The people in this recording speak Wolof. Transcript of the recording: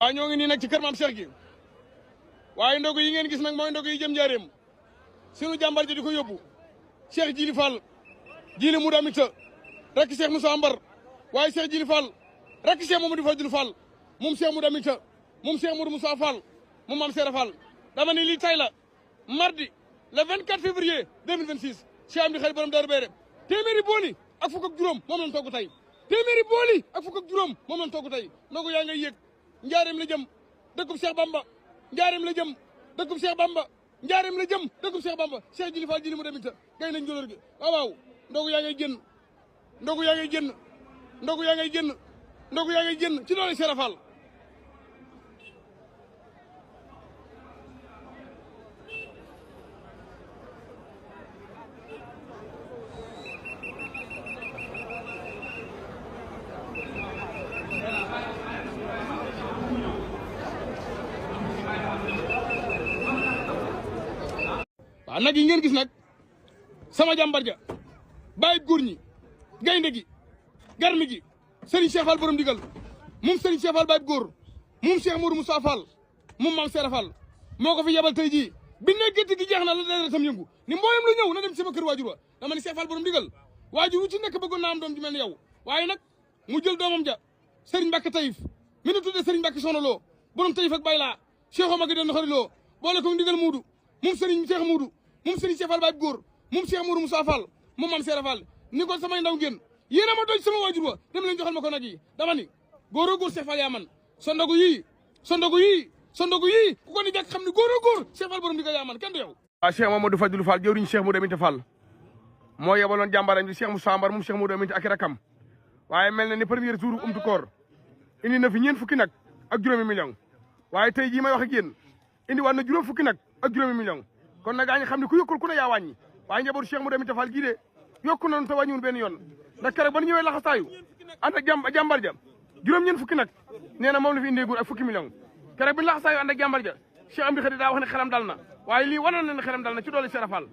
waaw ñoo ngi nii nag ci kër maam Cheikh gi waaye ndogu yi ngeen gis nag mooy ndogu yi jëm njaareem sunu jàmbar ji di ko yóbbu Cheikh Jili Fall Jili mu damit rek Cheikh Moussa Mbar waaye Cheikh Jili Fall rek Cheikh Mamadou Fadilou Fall moom Cheikh mu damit moom Cheikh Modou Moussa Fall moom maam Seera Fall dama ni lii tay la mardi le 24 février 2026 Cheikh Amdi Xari borom Daaru Béere téeméeri booli ak fukk ak juróom moom lañ togg tey téeméeri booli ak fukk ak juróom moom lañ togg tey ndogu yaa ngay yëg njaareem la jëm dëkkub Cheikh Bamba njaareem la jëm dëkkub Cheikh Bamba njaareem la jëm dëkkub Cheikh Bamba Cheikh Jili Fall Jili mu demita gay nañ jolóor gi waaw ndogu yaa ngay génn ndogu yaa ngay génn ndogu yaa ngay génn ndogu yaa ngay génn ci doole Seera Fall waaw nag yi ngeen gis nag sama jàmbar ja bàyyi góor ñi gaynde gi garmi gi Serigne Cheikh Fall borom digal moom Serigne Cheikh Fall bàyyi góor moom Cheikh Modou Moussa Fall moom maam Seera Fall moo ko fi yebal tey jii bi ne gétt gi jeex na la dara tam yëngu ni mboolem lu ñëw na dem sama kër waajur wa dama ni Cheikh Fall borom digal waajur wu ci nekk bëggoon naa am doom ji mel ni yow waaye nag mu jël doomam ja Serigne Mbacke Taïf mi nu tuddee Serigne Mbacke Soxna Lo borom Taïf ak Bayla Cheikh Omar den xari Lo boole ko ndigal muudu moom Serigne Cheikh Muudu moom Serigne Cheikh Fall bàyyi góor moom Cheikh Modou Moussa Fall moom maam Seera Fall ni ko samay ndaw ngeen yéen a ma doy sama waajur wa dem leen joxal ma ko nag yi dama ni góor a góor Cheikh Fall yaa man sa ndogu yii sa ndogu yii sa ndogu yii ku ko ni jàkk xam ni góor a góor Cheikh Fall borom di ko yaa man kenn du yow waaw Cheikh Mamadou Fadilou Fall jëwriñ Cheikh Modou Aminta Fall moo yebaloon jàmbaram ji Cheikh Moussa Mbar moom Cheikh Modou Aminta ak i rakam waaye mel na ni premier jour umtu koor indi na fi ñeent fukki nag ak juróomi million waaye tey jii may wax ak yéen indi waat na juróom fukki nag ak juróomi million kon nag gaa ñi xam ne ku yokkul ku ne yaa wàññi waaye njabootu Cheikh Modou Aminta Fall gii de yokku nañu te wàññiwul benn yoon ndax keroog ba ñu ñëwee laxasaayu ànd ak jàmbar ja juróom-ñeent fukki nag nee na moom la fi indee góor ak fukki million keroog bi ñu laxasaayu ànd ak jàmbar ja Cheikh Amdi Xari daa wax ne xelam dal na waaye lii wane na ne xelam dal na ci doole Seera Fall